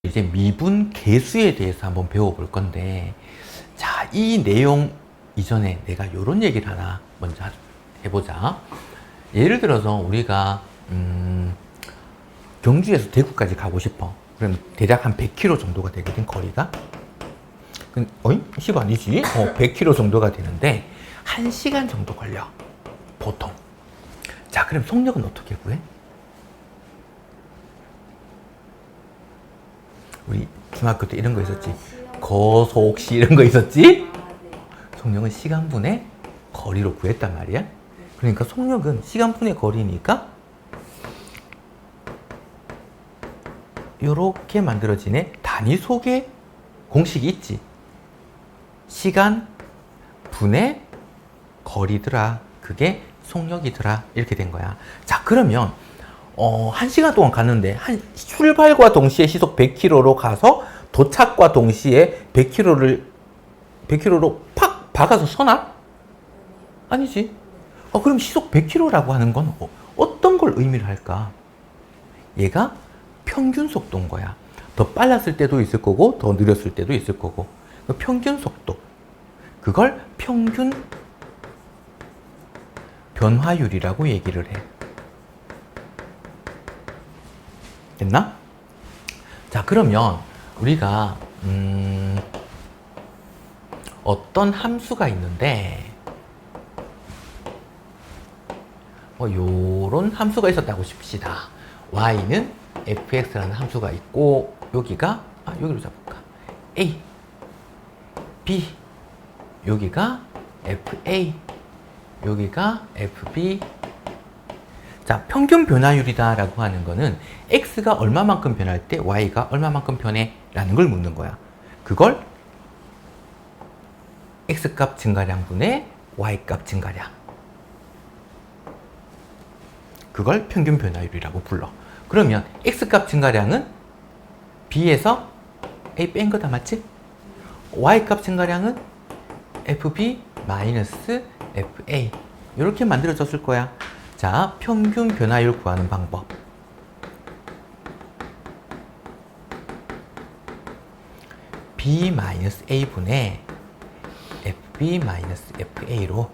이제 미분 계수에 대해서 한번 배워볼 건데, 자, 이 내용 이전에 내가 이런 얘기를 하나 먼저 해보자. 예를 들어서 우리가 경주에서 대구까지 가고 싶어. 그럼 대략 한 100km 정도가 되거든, 거리가. 어이? 10 아니지? 100km 정도가 되는데 1시간 정도 걸려, 보통. 자, 그럼 속력은 어떻게 구해? 우리 중학교 때 이런 거 있었지? 거속시 이런 거 있었지? 속력은 시간분의 거리로 구했단 말이야. 그러니까 속력은 시간분의 거리니까 요렇게 만들어지네. 단위 속에 공식이 있지. 시간 분의 거리더라. 그게 속력이더라. 이렇게 된 거야. 자, 그러면 1시간 동안 갔는데 출발과 동시에 시속 100km로 가서 도착과 동시에 100km로 팍 박아서 서나? 아니지. 그럼 시속 100km라고 하는 건 어떤 걸 의미를 할까? 얘가 평균 속도인 거야. 더 빨랐을 때도 있을 거고 더 느렸을 때도 있을 거고. 평균 속도. 그걸 평균 변화율이라고 얘기를 해. 됐나? 자, 그러면 우리가 어떤 함수가 있는데 요런 함수가 있었다고 칩시다. y는 fx라는 함수가 있고 여기가 여기로 잡을까? a, b, 여기가 fa, 여기가 fb. 자, 평균 변화율이다 라고 하는 거는 x가 얼마만큼 변할 때 y가 얼마만큼 변해? 라는 걸 묻는 거야. 그걸 x값 증가량분의 y값 증가량, 그걸 평균 변화율이라고 불러. 그러면 x값 증가량은 b에서 a 뺀 거다, 맞지? y값 증가량은 fb 마이너스 fa, 이렇게 만들어졌을 거야. 자, 평균 변화율 구하는 방법. b-a분의 fb-fa로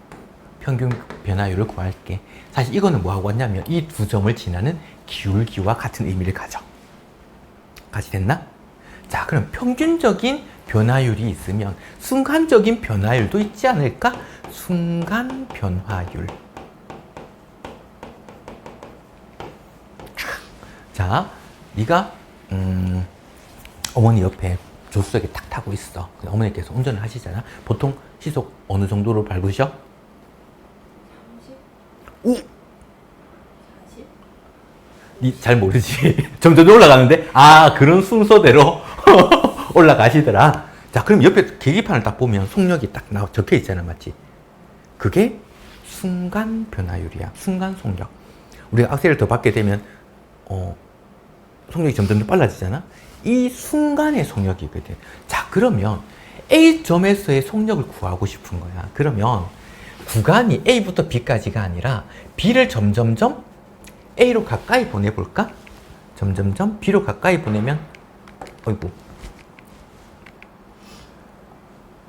평균 변화율을 구할게. 사실 이거는 뭐하고 왔냐면 이 두 점을 지나는 기울기와 같은 의미를 가져. 같이 됐나? 자, 그럼 평균적인 변화율이 있으면 순간적인 변화율도 있지 않을까? 순간 변화율. 자, 네가 어머니 옆에 조수석에 탁 타고 있어. 어머니께서 운전을 하시잖아. 보통 시속 어느 정도로 밟으셔? 30? 40? 니 잘 모르지. 점점 올라가는데? 그런 순서대로 올라가시더라. 자, 그럼 옆에 계기판을 딱 보면 속력이 딱 적혀 있잖아, 맞지? 그게 순간 변화율이야. 순간 속력. 우리가 악셀을 더 밟게 되면 속력이 점점 더 빨라지잖아. 이 순간의 속력이거든. 자, 그러면 A점에서의 속력을 구하고 싶은 거야. 그러면 구간이 A부터 B까지가 아니라 B를 점점점 A로 가까이 보내볼까? 점점점 B로 가까이 보내면 어이구,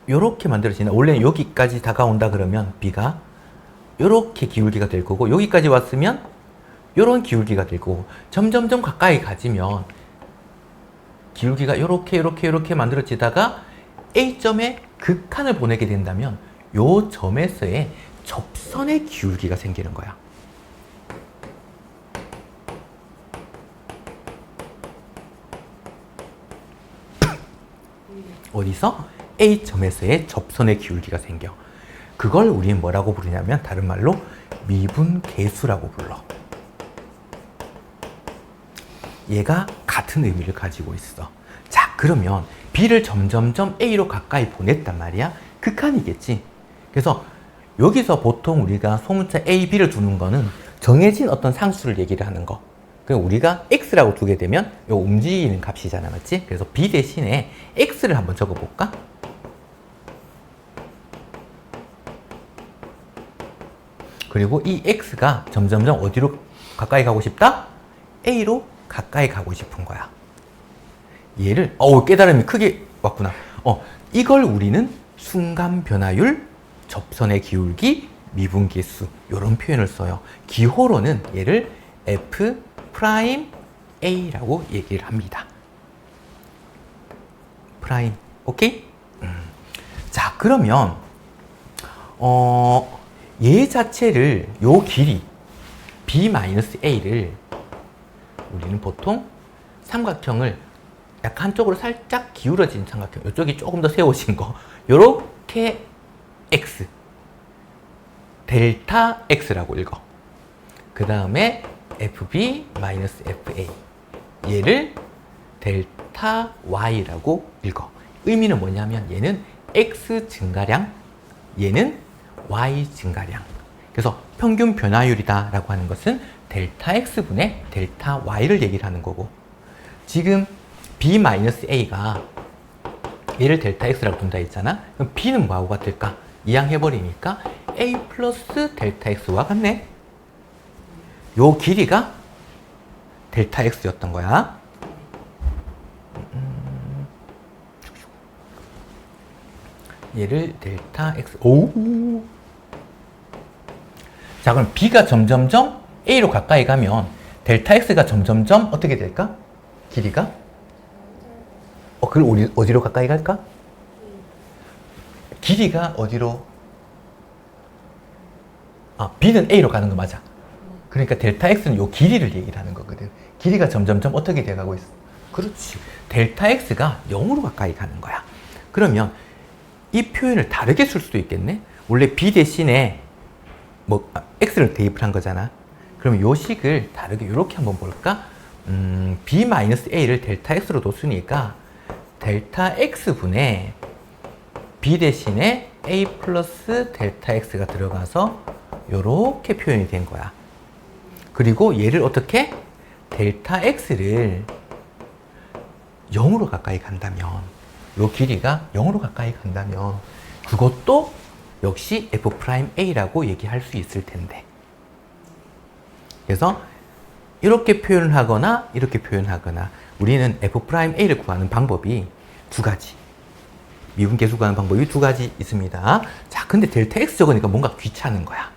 요렇게 만들어지나? 원래 여기까지 다가온다 그러면 B가 요렇게 기울기가 될 거고, 여기까지 왔으면 요런 기울기가 될 거고, 점점점 가까이 가지면 기울기가 요렇게 만들어지다가 A점에 극한을 보내게 된다면 요 점에서의 접선의 기울기가 생기는 거야. 어디서? A점에서의 접선의 기울기가 생겨. 그걸 우리는 뭐라고 부르냐면 다른 말로 미분계수라고 불러. 얘가 같은 의미를 가지고 있어. 자, 그러면 B를 점점점 A로 가까이 보냈단 말이야. 극한이겠지. 그래서 여기서 보통 우리가 소문자 A, B를 두는 거는 정해진 어떤 상수를 얘기를 하는 거. 그럼 우리가 X라고 두게 되면 요 움직이는 값이잖아, 맞지? 그래서 B 대신에 X를 한번 적어볼까? 그리고 이 X가 점점점 어디로 가까이 가고 싶다? A로 가까이 가고 싶은 거야. 얘를 깨달음이 크게 왔구나. 이걸 우리는 순간 변화율, 접선의 기울기, 미분계수 이런 표현을 써요. 기호로는 얘를 F 프라임 A라고 얘기를 합니다. 프라임, 오케이? 자, 그러면 얘 자체를 요 길이 B-A를 우리는 보통 삼각형을 약간 한쪽으로 살짝 기울어진 삼각형, 이쪽이 조금 더 세워진 거, 요렇게 X, 델타 X라고 읽어. 그 다음에 FB-FA, 얘를 델타 Y라고 읽어. 의미는 뭐냐면 얘는 X 증가량, 얘는 Y 증가량. 그래서 평균 변화율이다 라고 하는 것은 델타 X분의 델타 Y를 얘기를 하는 거고, 지금 B-A가 얘를 델타 X라고 둔다 했잖아. 그럼 B는 뭐하고 같을까? 이항해버리니까 A 플러스 델타 X와 같네. 요 길이가 델타 X였던 거야. 얘를 델타 X. 오. 자, 그럼 B가 점점점 A로 가까이 가면 델타 X가 점점점 어떻게 될까? 길이가? 그럼 어디로 가까이 갈까? 길이가 어디로? B는 A로 가는 거 맞아. 그러니까 델타 X는 요 길이를 얘기를 하는 거거든. 길이가 점점점 어떻게 돼가고 있어? 그렇지. 델타 X가 0으로 가까이 가는 거야. 그러면 이 표현을 다르게 쓸 수도 있겠네? 원래 B 대신에 X를 대입을 한 거잖아. 그럼 요 식을 다르게 이렇게 한번 볼까? B-A를 델타 X로 뒀으니까 델타 X분의 B 대신에 A 플러스 델타 X가 들어가서 요렇게 표현이 된 거야. 그리고 얘를 어떻게? 델타 X를 0으로 가까이 간다면, 요 길이가 0으로 가까이 간다면 그것도 역시 F'A라고 얘기할 수 있을 텐데. 그래서 이렇게 표현을 하거나 이렇게 표현하거나 우리는 F'A를 구하는 방법이 두 가지. 미분계수 구하는 방법이 두 가지 있습니다. 자, 근데 델타 X 적으니까 뭔가 귀찮은 거야.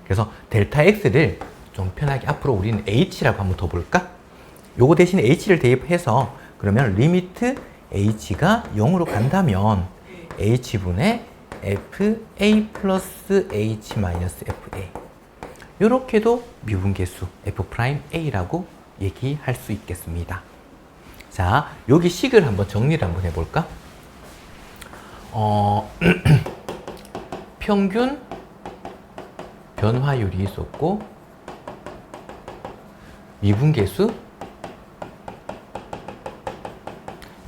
그래서 델타 X를 좀 편하게 앞으로 우리는 H라고 한번 더 볼까? 요거 대신에 H를 대입해서 그러면 리미트 H가 0으로 간다면 H분의 FA 플러스 H 마이너스 FA, 요렇게도 미분계수 F'A라고 얘기할 수 있겠습니다. 자, 여기 식을 한번 정리를 한번 해볼까? 평균 변화율이 있었고 미분계수,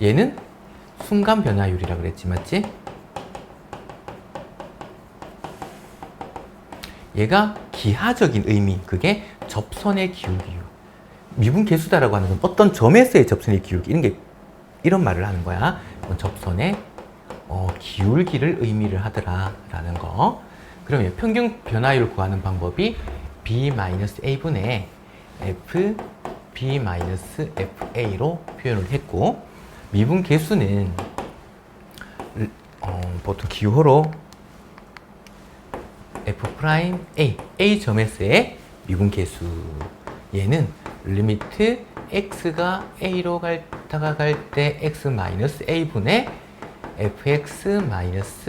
얘는 순간 변화율이라고 그랬지, 맞지? 얘가 기하적인 의미, 그게 접선의 기울기율. 미분계수다라고 하는 건 어떤 점에서의 접선의 기울기, 이런 말을 하는 거야. 접선의 기울기를 의미를 하더라라는 거. 그러면 평균 변화율 구하는 방법이 B-A분의 F B-FA로 표현을 했고, 미분계수는 보통 기호로 F'A, A점에서의 미분계수. 얘는 리미트 X가 A로 다가갈 때 X-A분의 Fx-FA로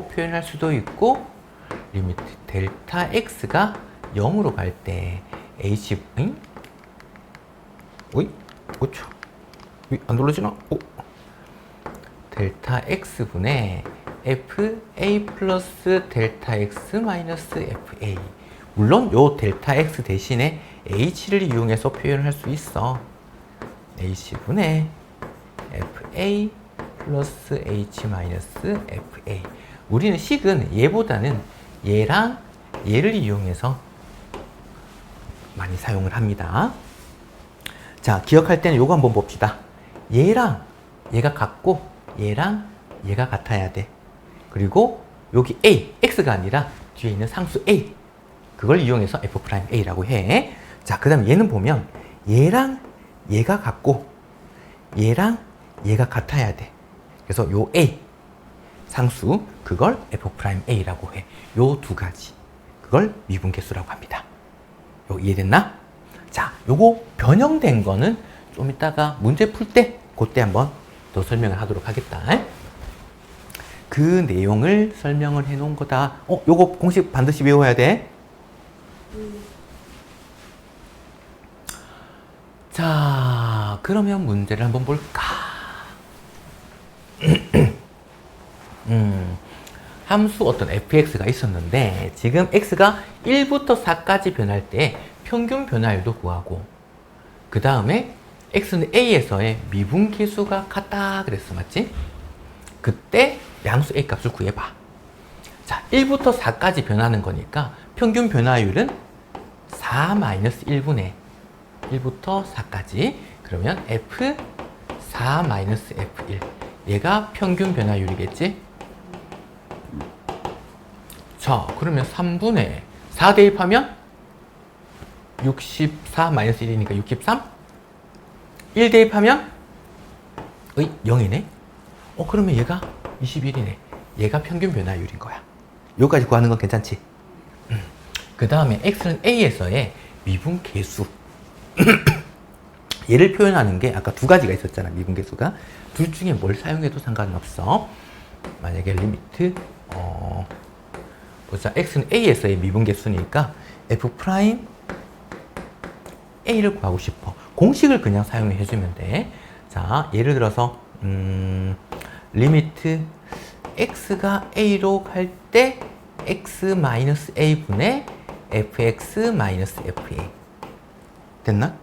표현할 수도 있고, 리미트 델타 X가 0으로 갈 때 H, 어이? 어차. 안 눌러지나? 델타 X분의 FA 플러스 델타 X 마이너스 FA. 물론 요 델타 X 대신에 H를 이용해서 표현을 할 수 있어. H분의 FA 플러스 H 마이너스 FA. 우리는 식은 얘보다는 얘랑 얘를 이용해서 많이 사용을 합니다. 자, 기억할 때는 요거 한번 봅시다. 얘랑 얘가 같고 얘랑 얘가 같아야 돼. 그리고 여기 A, X가 아니라 뒤에 있는 상수 A, 그걸 이용해서 F'A라고 해. 자, 그 다음 얘는 보면 얘랑 얘가 같고 얘랑 얘가 같아야 돼. 그래서 요 A 상수 그걸 F'A라고 해. 요 두 가지 그걸 미분계수라고 합니다. 요 이해됐나? 자, 요거 변형된 거는 좀 이따가 문제 풀 때 그때 한번 더 설명을 하도록 하겠다. 그 내용을 설명을 해 놓은 거다. 요거 공식 반드시 외워야 돼. 자, 그러면 문제를 한번 볼까? 함수 어떤 fx가 있었는데 지금 x가 1부터 4까지 변할 때 평균 변화율도 구하고 그 다음에 x는 a에서의 미분계수가 같다 그랬어. 맞지? 그때 양수 a 값을 구해봐. 자, 1부터 4까지 변하는 거니까 평균 변화율은 4-1분의 1부터 4까지. 그러면 f 4-f1 얘가 평균 변화율이겠지? 자, 그러면 3분의 4 대입하면 64-1이니까 63? 1 대입하면 0이네? 그러면 얘가 21이네. 얘가 평균 변화율인 거야. 여기까지 구하는 건 괜찮지? 그 다음에 x는 a에서의 미분계수 얘를 표현하는 게 아까 두 가지가 있었잖아. 미분계수가 둘 중에 뭘 사용해도 상관은 없어. 만약에 리미트 보자. x는 a에서의 미분계수니까 f 프라임 a를 구하고 싶어. 공식을 그냥 사용해 해주면 돼. 자, 예를 들어서 리미트 x가 a로 갈 때 x-a분의 fx-fa 됐나?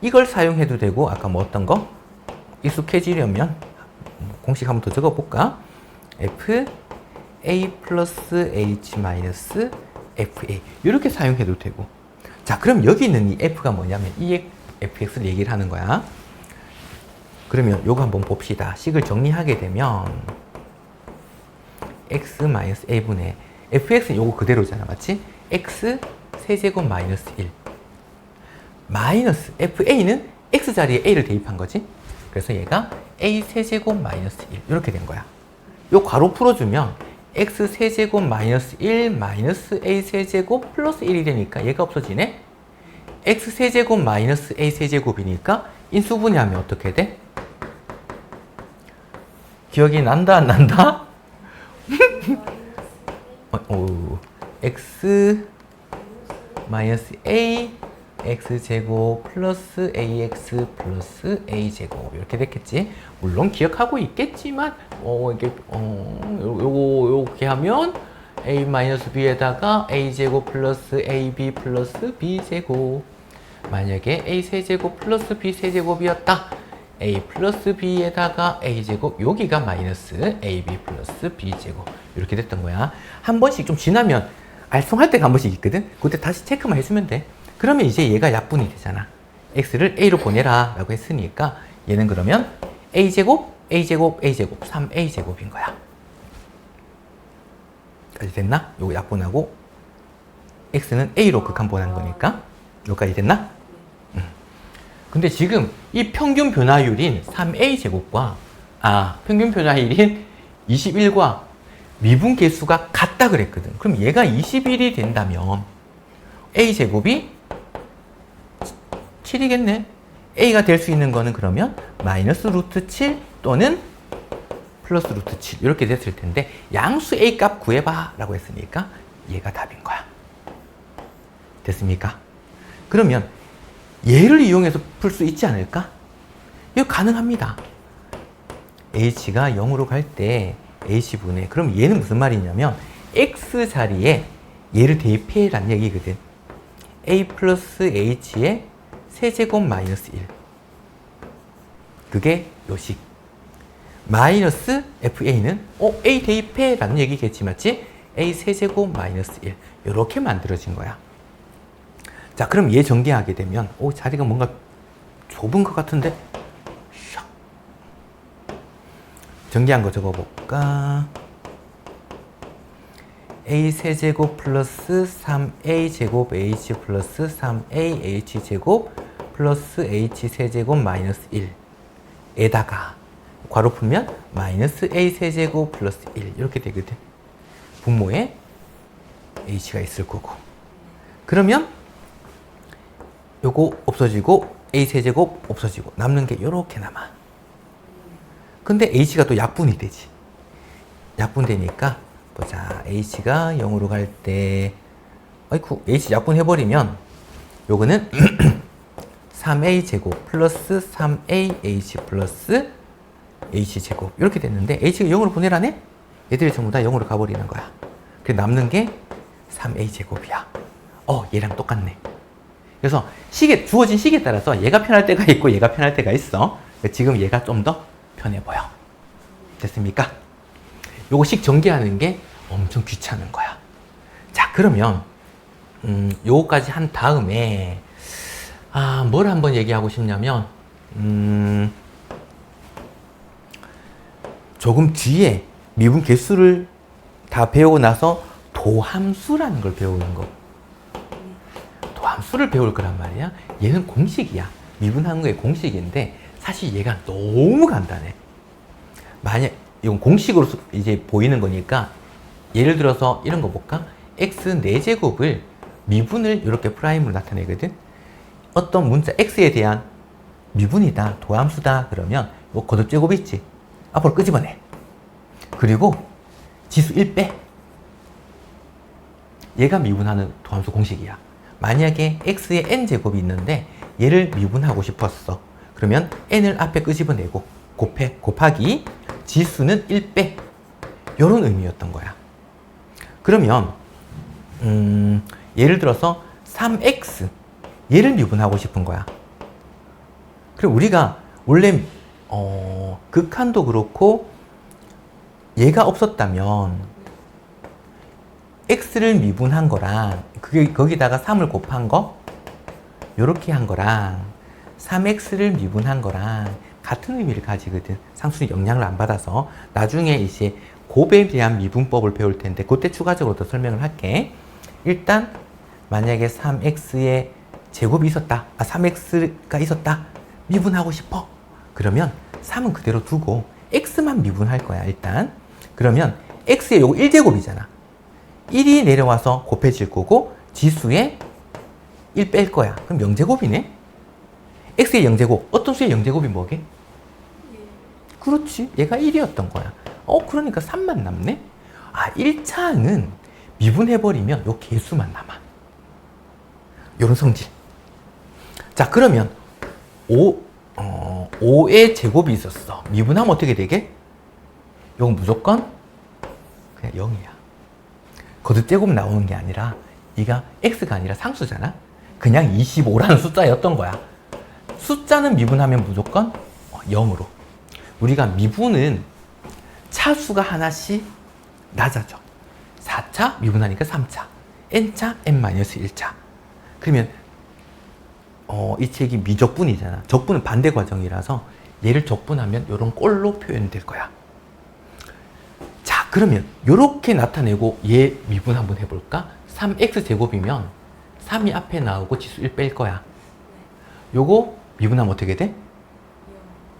이걸 사용해도 되고 아까 뭐 어떤 거? 익숙해지려면 공식 한번 더 적어볼까? f a 플러스 h 마이너스 fa 이렇게 사용해도 되고. 자, 그럼 여기 있는 이 f가 뭐냐면 이 fx를 얘기를 하는 거야. 그러면 요거 한번 봅시다. 식을 정리하게 되면 x 마이너스 a분의 fx는 요거 그대로잖아. 맞지? x 세제곱 마이너스 1 마이너스 fa는 x 자리에 a를 대입한 거지. 그래서 얘가 a 세제곱 마이너스 1 이렇게 된 거야. 요 괄호 풀어주면 x 세제곱 마이너스 1 마이너스 a 세제곱 플러스 1이 되니까 얘가 없어지네. x 세제곱 마이너스 a 세제곱이니까 인수분해하면 어떻게 돼? 기억이 난다 안 난다? x 마이너스 a x제곱 플러스 ax 플러스 a제곱 이렇게 됐겠지. 물론 기억하고 있겠지만 요렇게 하면 a 마이너스 b에다가 a제곱 플러스 ab 플러스 b제곱. 만약에 a 세제곱 플러스 b 세제곱이었다. a 플러스 b에다가 a제곱 여기가 마이너스 ab 플러스 b제곱 이렇게 됐던 거야. 한 번씩 좀 지나면 알쏭할 때가 한 번씩 있거든. 그때 다시 체크만 해주면 돼. 그러면 이제 얘가 약분이 되잖아. x를 a로 보내라 라고 했으니까 얘는 그러면 a제곱 a제곱 a제곱 3a제곱인 거야. 까지 됐나? 요거 약분하고 x는 a로 극한분하는 거니까 여기까지 됐나? 근데 지금 이 평균 변화율인 3a제곱과 평균 변화율인 21과 미분계수가 같다 그랬거든. 그럼 얘가 21이 된다면 a제곱이 7이겠네. a가 될 수 있는 거는 그러면 마이너스 루트 7 또는 플러스 루트 7 이렇게 됐을 텐데 양수 a 값 구해봐 라고 했으니까 얘가 답인 거야. 됐습니까? 그러면 얘를 이용해서 풀 수 있지 않을까? 이거 가능합니다. h가 0으로 갈 때 h분의 그럼 얘는 무슨 말이냐면 x 자리에 얘를 대입해라는 얘기거든. a 플러스 h의 세제곱 마이너스 1 그게 요식. 마이너스 fa는 a 대입해 라는 얘기겠지. 맞지? a 세제곱 마이너스 1 이렇게 만들어진 거야. 자, 그럼 얘 정리하게 되면 자리가 뭔가 좁은 것 같은데 샥. 정리한 거 적어볼까? a 세제곱 플러스 3a 제곱 h 플러스 3a h 제곱 플러스 h 세제곱 마이너스 1 에다가 괄호 풀면 마이너스 a 세제곱 플러스 1 이렇게 되거든. 분모에 h가 있을 거고. 그러면 요거 없어지고 a 세제곱 없어지고 남는 게 요렇게 남아. 근데 h가 또 약분이 되지. 약분되니까 보자. h가 0으로 갈 때 아이쿠 h 약분해버리면 요거는 3a 제곱 플러스 3ah 플러스 h 제곱 이렇게 됐는데 h가 0으로 분해라네? 얘들이 전부 다 0으로 가버리는 거야. 그래서 남는 게 3a 제곱이야. 얘랑 똑같네. 그래서 주어진 식에 따라서 얘가 편할 때가 있고 얘가 편할 때가 있어. 지금 얘가 좀 더 편해 보여. 됐습니까? 요거 식 전개하는 게 엄청 귀찮은 거야. 자, 그러면 요거까지 한 다음에 뭘 한번 얘기하고 싶냐면 조금 뒤에 미분 개수를 다 배우고 나서 도함수라는 걸 배우는 거. 도함수를 배울 거란 말이야. 얘는 공식이야. 미분하는 거의 공식인데 사실 얘가 너무 간단해. 만약 이건 공식으로 이제 보이는 거니까 예를 들어서 이런 거 볼까? x 4제곱을 미분을 이렇게 프라임으로 나타내거든. 어떤 문자 x에 대한 미분이다, 도함수다 그러면 뭐 거듭제곱 있지. 앞으로 끄집어내. 그리고 지수 1 빼. 얘가 미분하는 도함수 공식이야. 만약에 x에 n제곱이 있는데 얘를 미분하고 싶었어. 그러면 n을 앞에 끄집어내고 곱하기 지수는 1 빼. 요런 의미였던 거야. 그러면 예를 들어서 3x 얘를 미분하고 싶은 거야. 그럼 우리가 원래 극한도 그렇고 얘가 없었다면 x를 미분한 거랑 거기다가 3을 곱한 거 요렇게 한 거랑 3x를 미분한 거랑 같은 의미를 가지거든. 상수는 영향을 안 받아서. 나중에 이제 곱에 대한 미분법을 배울 텐데 그때 추가적으로 더 설명을 할게. 일단 만약에 3x의 제곱이 있었다. 3x가 있었다. 미분하고 싶어. 그러면 3은 그대로 두고 x만 미분할 거야, 일단. 그러면 x의 요거 1제곱이잖아. 1이 내려와서 곱해질 거고 지수에 1 뺄 거야. 그럼 0제곱이네? x의 0제곱. 어떤 수의 0제곱이 뭐게? 그렇지. 얘가 1이었던 거야. 그러니까 3만 남네? 1차는 미분해버리면 요 개수만 남아. 요런 성질. 자, 그러면 5의 제곱이 있었어. 미분하면 어떻게 되게? 요건 무조건 그냥 0이야. 거듭제곱 나오는 게 아니라 얘가 x가 아니라 상수잖아. 그냥 25라는 숫자였던 거야. 숫자는 미분하면 무조건 0으로. 우리가 미분은 차수가 하나씩 낮아져. 4차 미분하니까 3차, n차, n-1차. 그러면 이 책이 미적분이잖아. 적분은 반대 과정이라서 얘를 적분하면 이런 꼴로 표현될 거야. 자, 그러면 이렇게 나타내고 얘 미분 한번 해볼까? 3x제곱이면 3이 앞에 나오고 지수 1 뺄 거야. 요거 미분하면 어떻게 돼?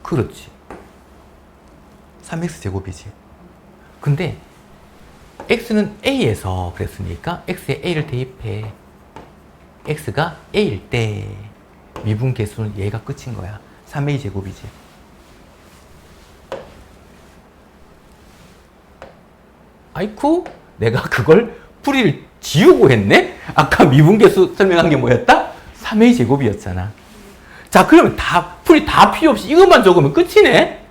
그렇지. 3x제곱이지. 근데 x는 a에서 그랬으니까 x에 a를 대입해. x가 a일 때 미분 개수는 얘가 끝인 거야. 3a 제곱이지. 아이쿠, 내가 그걸 풀이를 지우고 했네? 아까 미분 개수 설명한 게 뭐였다? 3a 제곱이었잖아. 자, 그러면 풀이 다 필요 없이 이것만 적으면 끝이네?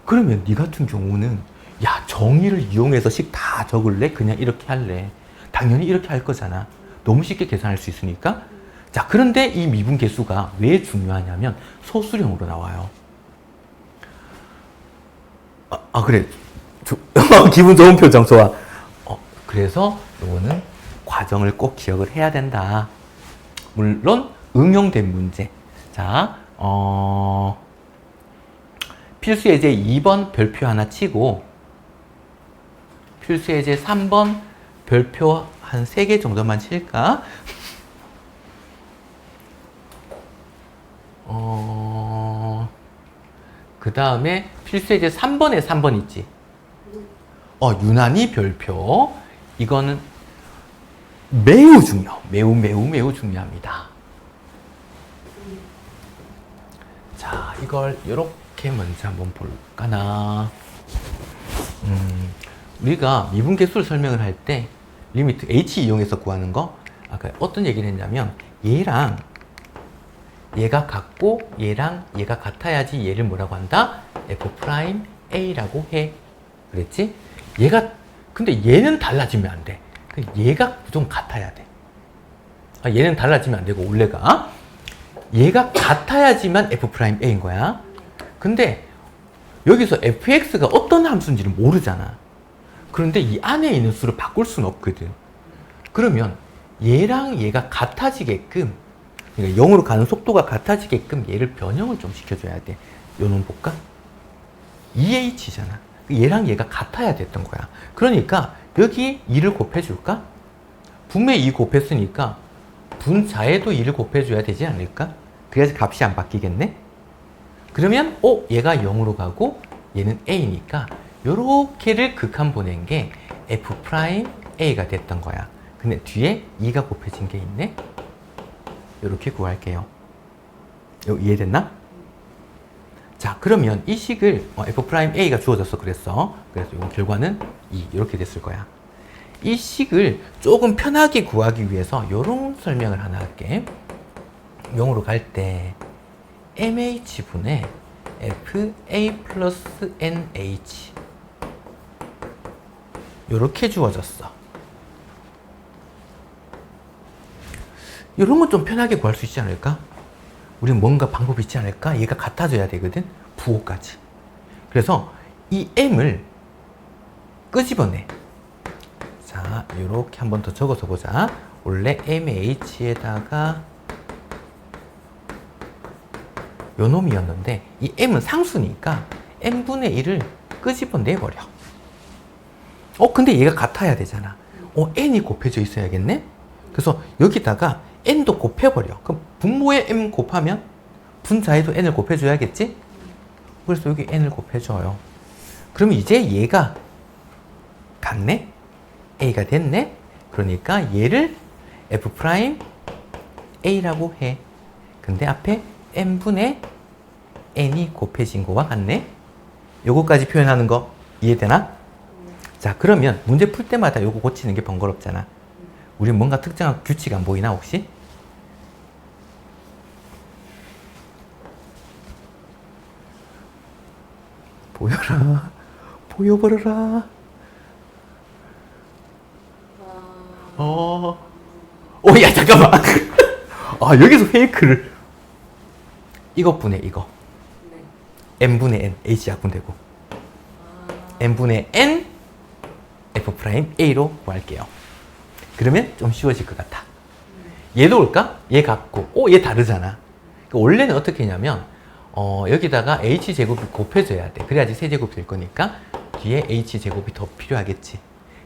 그러면 네 같은 경우는 야, 정의를 이용해서 식 다 적을래? 그냥 이렇게 할래? 당연히 이렇게 할 거잖아. 너무 쉽게 계산할 수 있으니까. 자, 그런데 이 미분 개수가 왜 중요하냐면 소수령으로 나와요. 그래. 기분 좋은 표정 좋아. 그래서 이거는 과정을 꼭 기억을 해야 된다. 물론 응용된 문제. 자, 필수 예제 2번 별표 하나 치고 필수 예제 3번 별표 한 3개 정도만 칠까? 그 다음에 필수예제 3번에 3번 있지. 유난히 별표. 이거는 매우 매우 중요합니다. 자, 이걸 이렇게 먼저 한번 볼까나. 우리가 미분계수를 설명을 할 때 리미트 h 이용해서 구하는 거, 아까 어떤 얘기를 했냐면 얘랑 얘가 같고 얘랑 얘가 같아야지 얘를 뭐라고 한다? F'A라고 해. 그랬지? 근데 얘는 달라지면 안 돼. 얘가 좀 같아야 돼. 얘는 달라지면 안 되고, 원래가. 얘가 같아야지만 F'A인 거야. 근데 여기서 fx가 어떤 함수인지를 모르잖아. 그런데 이 안에 있는 수를 바꿀 수는 없거든. 그러면 얘랑 얘가 같아지게끔, 그러니까 0으로 가는 속도가 같아지게끔 얘를 변형을 좀 시켜줘야 돼. 요 놈 볼까? 2h잖아. 얘랑 얘가 같아야 됐던 거야. 그러니까 여기 2를 곱해줄까? 분명히 2 곱했으니까 분자에도 2를 곱해줘야 되지 않을까? 그래야지 값이 안 바뀌겠네? 그러면 얘가 0으로 가고 얘는 a니까 요렇게를 극한 보낸 게 F'A가 됐던 거야. 근데 뒤에 2가 곱해진 게 있네? 요렇게 구할게요. 이해됐나? 자, 그러면 이 식을 F'A가 주어졌어 그랬어. 그래서 이 결과는 2 이렇게 됐을 거야. 이 식을 조금 편하게 구하기 위해서 요런 설명을 하나 할게. 0으로 갈 때 MH분의 FA 플러스 NH 요렇게 주어졌어. 이런 건 좀 편하게 구할 수 있지 않을까? 우리는 뭔가 방법이 있지 않을까? 얘가 같아져야 되거든. 부호까지. 그래서 이 M을 끄집어내. 자, 이렇게 한 번 더 적어서 보자. 원래 MH에다가 요 놈이었는데 이 M은 상수니까 N분의 1을 끄집어내버려. 근데 얘가 같아야 되잖아. N이 곱해져 있어야겠네? 그래서 여기다가 N도 곱해버려. 그럼 분모에 M 곱하면 분자에도 N을 곱해줘야겠지? 그래서 여기 N을 곱해줘요. 그럼 이제 얘가 같네? A가 됐네? 그러니까 얘를 F'A라고 해. 근데 앞에 N분의 N이 곱해진 거와 같네? 요거까지 표현하는 거 이해되나? 자, 그러면 문제 풀 때마다 요거 고치는 게 번거롭잖아. 우리 뭔가 특정한 규칙 안 보이나 혹시? 보여라. 보여버려라. 야, 잠깐만. 여기서 페이크를. 이것분의 이거. N분의 N, H 약분되고. N분의 N, F'A로 구할게요. 그러면 좀 쉬워질 것 같아. 얘도 올까? 얘 같고, 얘 다르잖아. 그러니까 원래는 어떻게 했냐면, 여기다가 H제곱이 곱해져야 돼. 그래야지 세제곱 될 거니까, 뒤에 H제곱이 더 필요하겠지.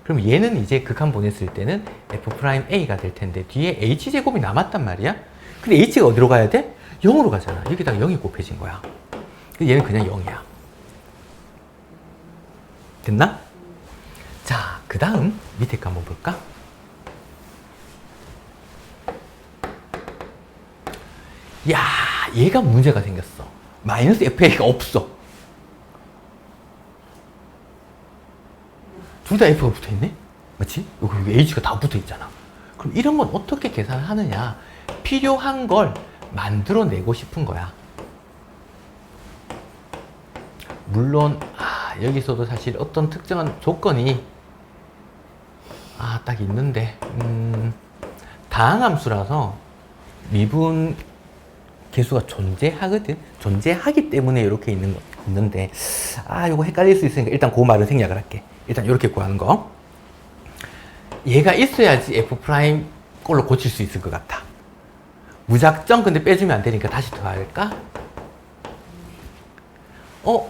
그럼 얘는 이제 극한 보냈을 때는 F'A가 될 텐데, 뒤에 H제곱이 남았단 말이야? 근데 H가 어디로 가야 돼? 0으로 가잖아. 여기다가 0이 곱해진 거야. 얘는 그냥 0이야. 됐나? 자, 그 다음 밑에 거 한번 볼까? 야, 얘가 문제가 생겼어. 마이너스 FA가 없어. 둘 다 F가 붙어있네? 맞지? 여기 H가 다 붙어있잖아. 그럼 이런 건 어떻게 계산을 하느냐? 필요한 걸 만들어내고 싶은 거야. 물론 여기서도 사실 어떤 특정한 조건이 딱 있는데 다항함수라서 미분 계수가 존재하거든. 존재하기 때문에 이렇게 있는데 이거 헷갈릴 수 있으니까 일단 그 말은 생략을 할게. 일단 이렇게 구하는 거. 얘가 있어야지 F' 꼴로 고칠 수 있을 것 같아. 무작정 근데 빼주면 안 되니까 다시 더 할까?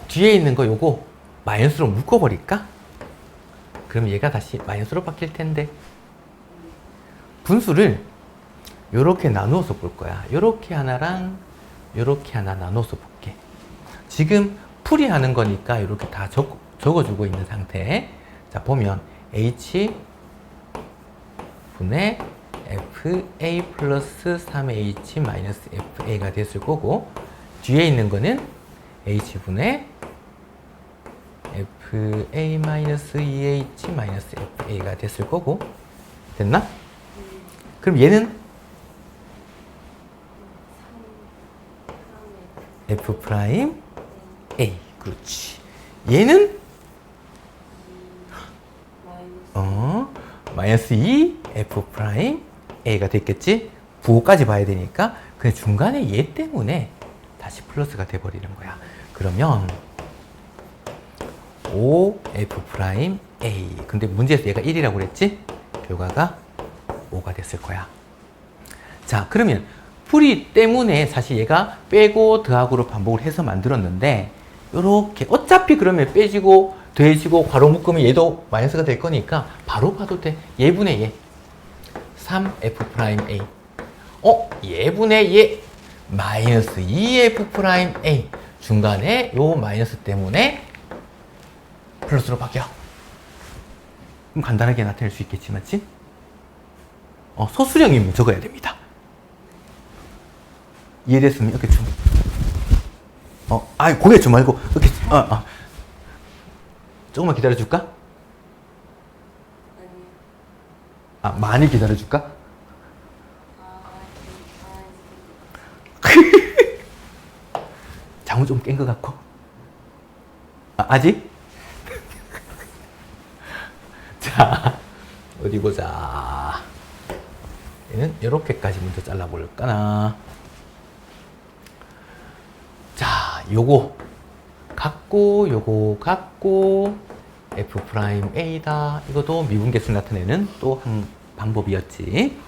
뒤에 있는 거 요거 마이너스로 묶어버릴까? 그럼 얘가 다시 마이너스로 바뀔 텐데. 분수를 요렇게 나누어서 볼 거야. 요렇게 하나랑 요렇게 하나 나눠서 볼게. 지금 풀이하는 거니까 이렇게 다 적어주고 있는 상태. 자, 보면 H 분의 FA 플러스 3H 마이너스 FA가 됐을 거고, 뒤에 있는 거는 H 분의 FA 마이너스 2H 마이너스 FA가 됐을 거고. 됐나? 그럼 얘는 F 프라임 A. 그렇지. 얘는 마이너스 2 F 프라임 A가 됐겠지? 부호까지 봐야 되니까. 근데 중간에 얘 때문에 다시 플러스가 돼버리는 거야. 그러면 5 F 프라임 A. 근데 문제에서 얘가 1이라고 그랬지? 결과가 5가 됐을 거야. 자, 그러면 풀이 때문에 사실 얘가 빼고 더하고로 반복을 해서 만들었는데, 요렇게 어차피 그러면 빼지고 더해지고 괄호 묶으면 얘도 마이너스가 될 거니까 바로 봐도 돼. 얘분의 얘 3F 프라임 A. 얘분의 얘 마이너스 2F 프라임 A. 중간에 요 마이너스 때문에 플러스로 바뀌어. 그럼 간단하게 나타낼 수 있겠지, 맞지? 소수령이면 적어야 됩니다. 이해됐으면 이렇게 좀, 고개 좀 말고, 이렇게, 조금만 기다려줄까? 많이 기다려줄까? 잠을 좀 깬 것 같고. 아직? 자, 어디 보자. 얘는 이렇게까지 먼저 잘라볼까나. 자, 요거 같고 F 프라임 A다. 이것도 미분계수 나타내는 또 한 방법이었지.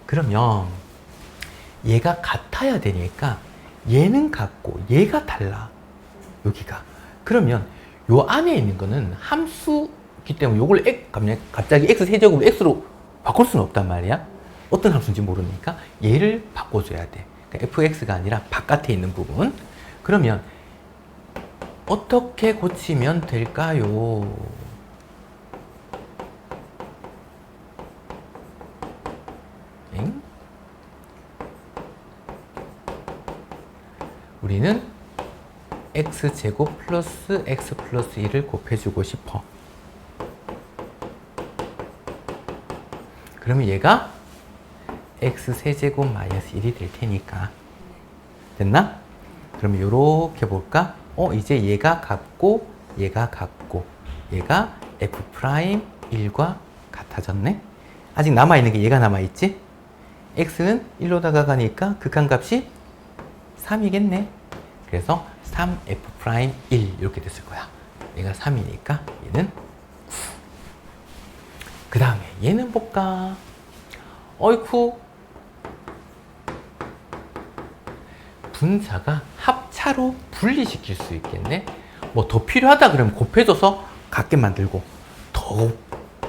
그러면 얘가 같아야 되니까 얘는 같고 얘가 달라. 여기가. 그러면 요 안에 있는 거는 함수기 때문에 요걸 갑자기 x 세제곱을 x로 바꿀 수는 없단 말이야. 어떤 함수인지 모르니까 얘를 바꿔줘야 돼. 그러니까 fx가 아니라 바깥에 있는 부분. 그러면 어떻게 고치면 될까요? 엥? 우리는 x제곱 플러스 x 플러스 1을 곱해주고 싶어. 그러면 얘가 x세제곱 마이너스 1이 될 테니까. 됐나? 그러면 요렇게 볼까? 이제 얘가 같고 얘가 같고 얘가 f 프라임 1과 같아졌네? 아직 남아있는 게 얘가 남아있지? x는 1로 다가가니까 극한값이 3이겠네. 그래서 3f 프라임 1 이렇게 됐을 거야. 얘가 3이니까 얘는 9. 그 다음에 얘는 볼까? 어이쿠, 분자가 합차로 분리시킬 수 있겠네. 뭐 더 필요하다 그러면 곱해줘서 같게 만들고, 더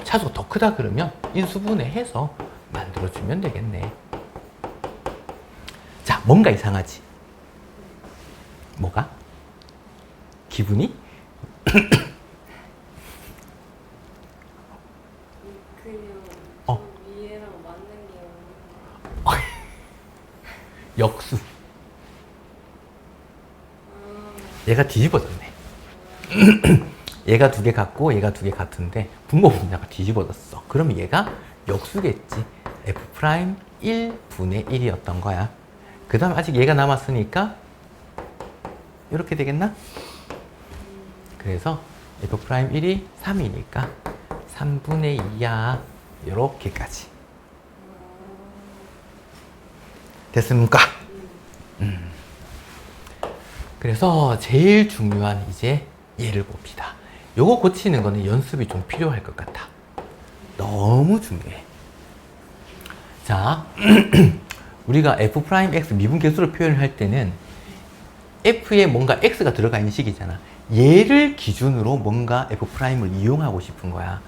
차수가 더 크다 그러면 인수분해해서 만들어주면 되겠네. 자, 뭔가 이상하지? 뭐가? 기분이? 위에랑 맞는 게 역수. 얘가 뒤집어졌네. 얘가 두 개 같고 얘가 두 개 같은데 분모 분자가 뒤집어졌어. 그러면 얘가 역수겠지. f 프라임 1분의 1이었던 거야. 그 다음 아직 얘가 남았으니까 이렇게 되겠나? 그래서 f 프라임 1이 3이니까 3분의 2야. 이렇게까지. 됐습니까? 그래서 제일 중요한 이제 얘를 봅시다. 요거 고치는 거는 연습이 좀 필요할 것 같아. 너무 중요해. 자, 우리가 f'x 미분계수를 표현할 때는 f에 뭔가 x가 들어가 있는 식이잖아. 얘를 기준으로 뭔가 f'을 이용하고 싶은 거야.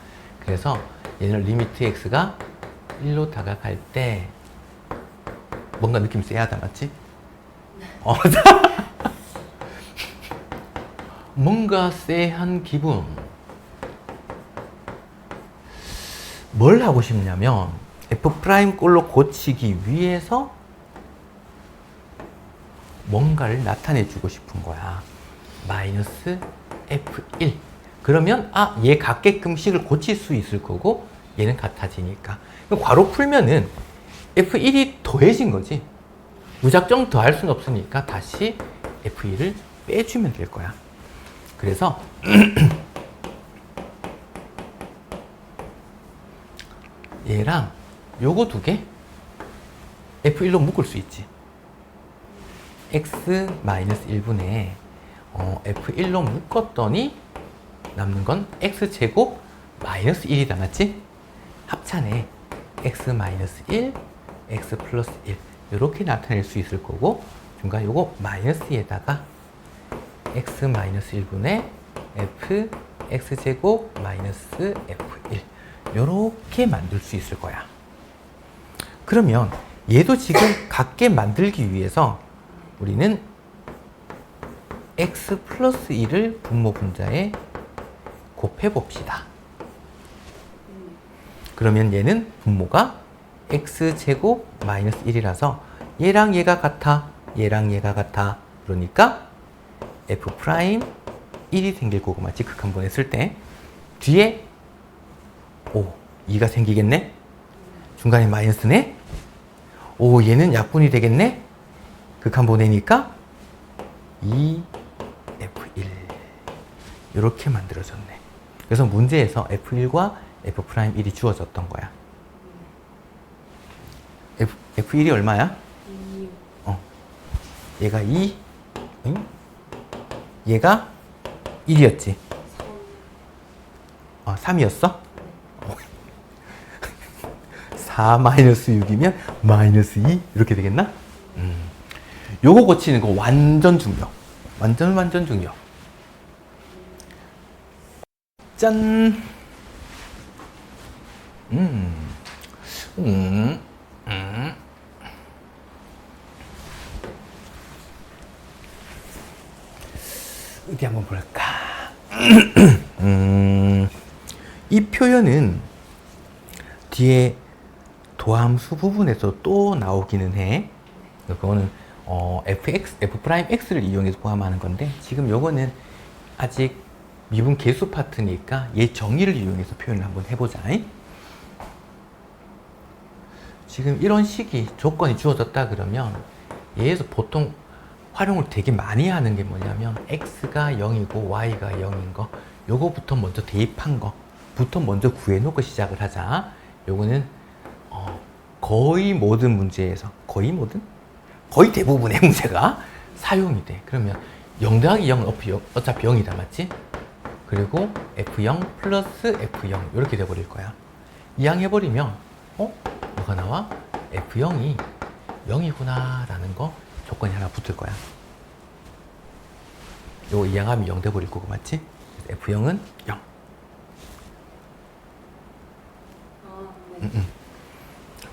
그래서 얘는 리미트 x가 1로 다가갈 때 뭔가 느낌 쎄하다, 맞지? 뭔가 쎄한 기분. 뭘 하고 싶냐면 F' 꼴로 고치기 위해서 뭔가를 나타내 주고 싶은 거야. 마이너스 F1. 그러면 얘 같게끔식을 고칠 수 있을 거고 얘는 같아지니까. 괄호 풀면은 F1이 더해진 거지. 무작정 더할 수는 없으니까 다시 F1을 빼주면 될 거야. 그래서 얘랑 요거 두 개 F1로 묶을 수 있지. x-1분의 F1로 묶었더니 남는 건 x제곱 마이너스 1이다. 맞지? 합차네. x-1, x 플러스 1 이렇게 나타낼 수 있을 거고 중간 요거 마이너스에다가 x-1분의 f x제곱 마이너스 f1 이렇게 만들 수 있을 거야. 그러면 얘도 지금 같게 만들기 위해서 우리는 x 플러스 1을 분모 분자에 곱해 봅시다. 그러면 얘는 분모가 x제곱 마이너스 1이라서 얘랑 얘가 같아, 얘랑 얘가 같아. 그러니까 f 프라임 1이 생길 거고, 맞지? 극한번 했을 때 뒤에 2가 생기겠네? 중간에 마이너스네? 얘는 약분이 되겠네? 극한번 해니까 2f1 이렇게 만들어졌네. 그래서 문제에서 f1과 f'1이 주어졌던 거야. f1이 얼마야? 2. 얘가 2, 응? 얘가 1이었지. 3이었어? 4 마이너스 6이면 마이너스 2 이렇게 되겠나? 요거 고치는 거 완전 중요. 완전 중요. 짠. 어디 한번 볼까? 이 표현은 뒤에 도함수 부분에서 또 나오기는 해. 그거는 F'X를 이용해서 포함하는 건데 지금 요거는 아직 미분 계수 파트니까 얘 정의를 이용해서 표현을 한번 해보자. 지금 이런 식이 조건이 주어졌다 그러면 얘에서 보통 활용을 되게 많이 하는 게 뭐냐면 X가 0이고 Y가 0인 거 요거부터 먼저 대입한 거부터 먼저 구해놓고 시작을 하자. 요거는 거의 모든 문제에서 거의 대부분의 문제가 사용이 돼. 그러면 0 더하기 0은 어차피 0이다. 맞지? 그리고 F0 플러스 F0 이렇게 돼버릴 거야. 이항해버리면 뭐가 나와? F0이 0이구나 라는 거 조건이 하나 붙을 거야. 요거 이항하면 0 돼버릴 거고. 맞지? F0은 0.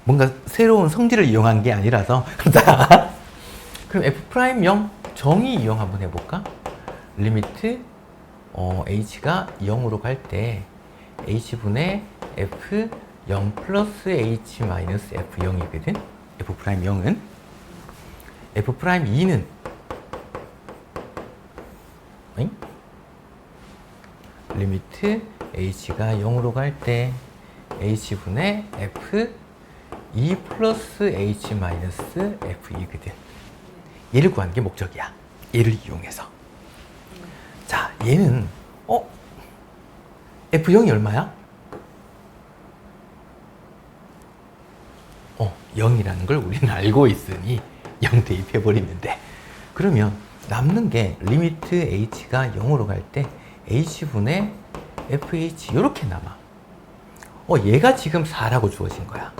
뭔가 새로운 성질을 이용한 게 아니라서. 자, 그럼 F'0 정의 이용 한번 해볼까? 리미트 h가 0으로 갈 때 h분의 f0 플러스 h 마이너스 f0이거든. F'0은 F'2는 리미트 h가 0으로 갈 때 h분의 f2 플러스 h 마이너스 f2거든. 얘를 구하는 게 목적이야. 얘를 이용해서. 자, 얘는 F0이 얼마야? 0이라는 걸 우리는 알고 있으니 0 대입해버리면 돼. 그러면 남는 게 리미트 h가 0으로 갈 때 h분의 fh 이렇게 남아. 얘가 지금 4라고 주어진 거야.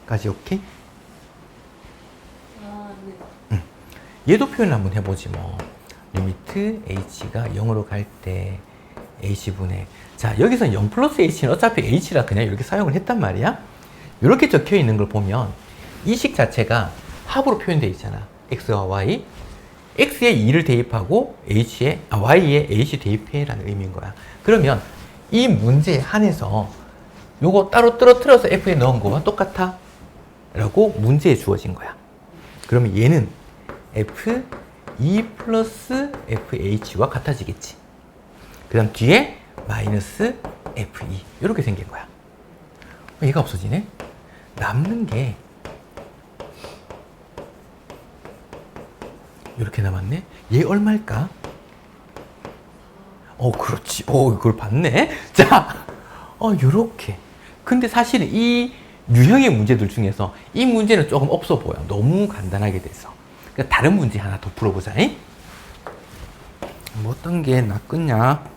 까지 오케이? 네. 얘도 표현 한번 해보지 뭐. 리미트 h가 0으로 갈 때 h분의, 자 여기서 0 플러스 h는 어차피 h라 그냥 이렇게 사용을 했단 말이야. 이렇게 적혀 있는 걸 보면 이 식 자체가 합으로 표현되어 있잖아. x와 y. x에 2를 대입하고 y에 h 대입해라는 의미인 거야. 그러면 이 문제에 한해서 요거 따로 떨어뜨려서 f에 넣은 거와 똑같아? 라고 문제에 주어진 거야. 그러면 얘는 f2 플러스 fh와 같아지겠지. 그 다음 뒤에 마이너스 f2 이렇게 생긴 거야. 얘가 없어지네? 남는 게 이렇게 남았네? 얘 얼마일까? 그렇지. 이걸 봤네? 자, 요렇게. 근데 사실은 이 유형의 문제들 중에서 이 문제는 조금 없어 보여. 너무 간단하게 돼서. 그러니까 다른 문제 하나 더 풀어보자. 뭐 어떤 게 낫겠냐?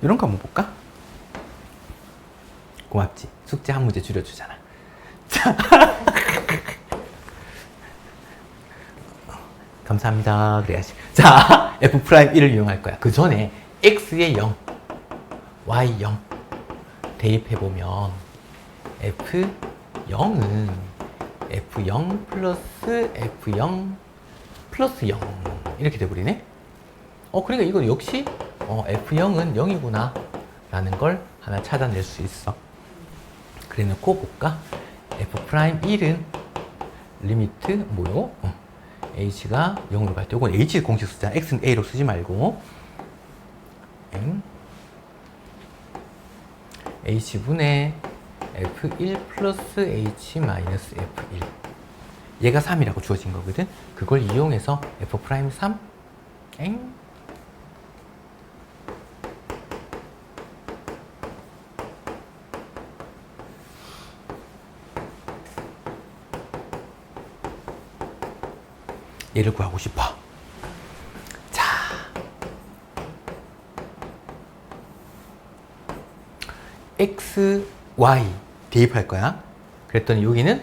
이런 거 한번 볼까? 고맙지. 숙제 한 문제 줄여주잖아. 자. 감사합니다. 그래야지. 자, F'1을 이용할 거야. 그 전에 X에 0, Y 0 대입해보면 F0은 F0 플러스 F0 플러스 0 이렇게 돼버리네? 그러니까 이거 역시 F0은 0이구나 라는 걸 하나 찾아낼 수 있어. 그래 놓고 볼까? F'1은 리미트 뭐요? h가 0으로 갈 때, 이건 h 공식 쓰자. x는 a로 쓰지 말고 h분의 f1 플러스 h 마이너스 f1 얘가 3이라고 주어진 거거든. 그걸 이용해서 f'3 얘를 구하고 싶어. 자, x, y 대입할 거야. 그랬더니 여기는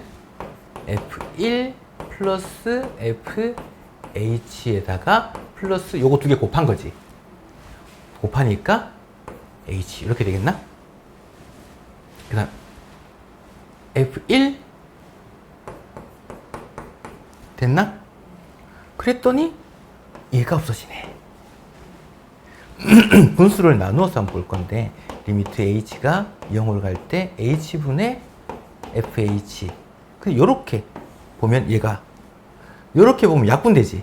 f1 플러스 fh에다가 플러스 요거 두 개 곱한 거지. 곱하니까 h 이렇게 되겠나? 그 다음 f1 됐나? 그랬더니 얘가 없어지네. 분수를 나누어서 한번 볼 건데 리미트 h가 0으로 갈 때 h분의 fh. 근데 요렇게 보면 얘가 요렇게 보면 약분되지.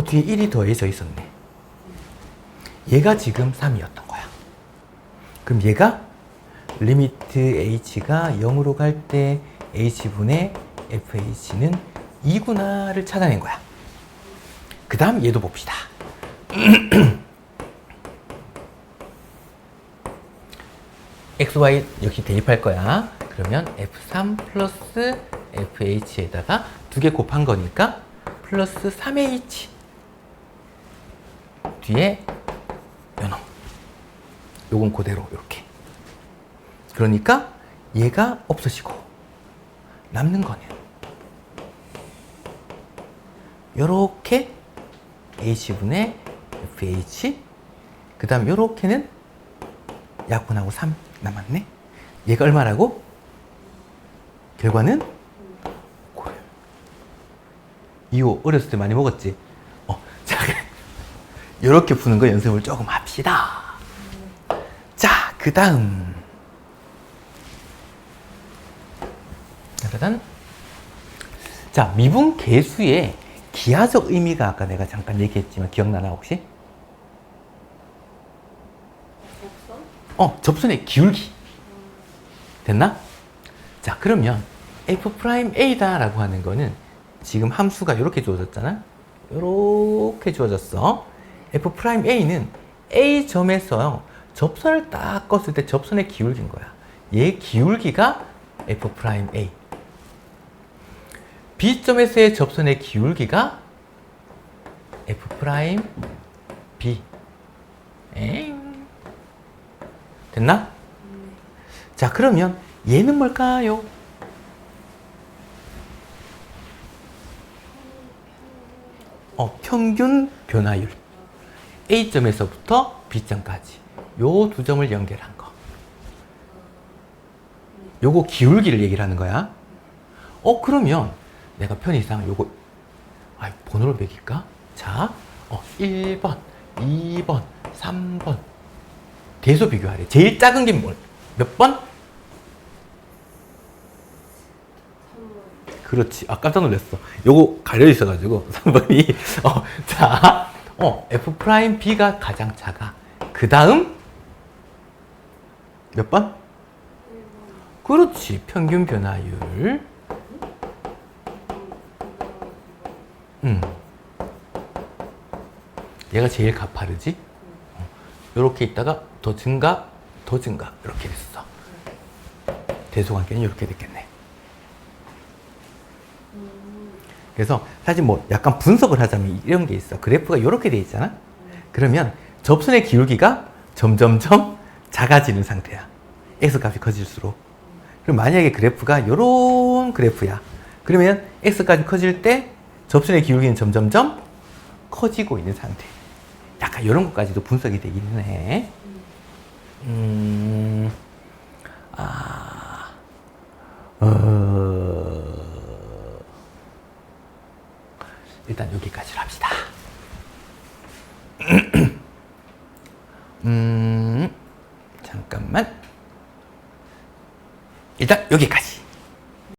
뒤에 1이 더해져 있었네. 얘가 지금 3이었던 거야. 그럼 얘가 리미트 h가 0으로 갈 때 h분의 fh는 2구나를 찾아낸 거야. 그 다음 얘도 봅시다. xy 역시 대입할 거야. 그러면 f3 플러스 fh에다가 두 개 곱한 거니까 플러스 3h 뒤에 요놈 요건 그대로 이렇게. 그러니까 얘가 없어지고 남는 거는 요렇게 h분의 fh 그 다음 요렇게는 약분하고 3 남았네. 얘가 얼마라고? 결과는 9. 이거 어렸을 때 많이 먹었지? 자, 요렇게 푸는 거 연습을 조금 합시다. 자, 그 다음 짜자잔. 자, 미분 계수의 기하적 의미가 아까 내가 잠깐 얘기했지만 기억나나 혹시? 접선의 기울기. 됐나? 자, 그러면 F'A다 라고 하는 거는 지금 함수가 이렇게 주어졌잖아? 이렇게 주어졌어. F'A는 A점에서 접선을 딱 껐을 때 접선의 기울기인 거야. 얘 기울기가 F'A. B점에서의 접선의 기울기가 F'B. 됐나? 자, 그러면 얘는 뭘까요? 평균 변화율. A점에서부터 B점까지. 요 두 점을 연결한 거. 요거 기울기를 얘기를 하는 거야. 그러면 내가 편의상 요거 번호를 매길까? 자, 1번, 2번, 3번. 대소 비교하래. 제일 작은 게 몇 번? 그렇지. 깜짝 놀랐어. 요거 가려 있어가지고 3번이. 자, F'B가 가장 작아. 그 다음 몇 번? 그렇지. 평균 변화율. 얘가 제일 가파르지? 요렇게 있다가 더 증가, 더 증가. 이렇게 됐어. 대소관계는 이렇게 됐겠네. 그래서 사실 뭐 약간 분석을 하자면 이런 게 있어. 그래프가 이렇게 돼 있잖아. 그러면 접선의 기울기가 점점점 작아지는 상태야. x값이 커질수록. 그럼 만약에 그래프가 이런 그래프야. 그러면 x값이 커질 때 접선의 기울기는 점점점 커지고 있는 상태. 약간 이런 것까지도 분석이 되기는 해. 일단 여기까지로 합시다. 잠깐만. 일단 여기까지.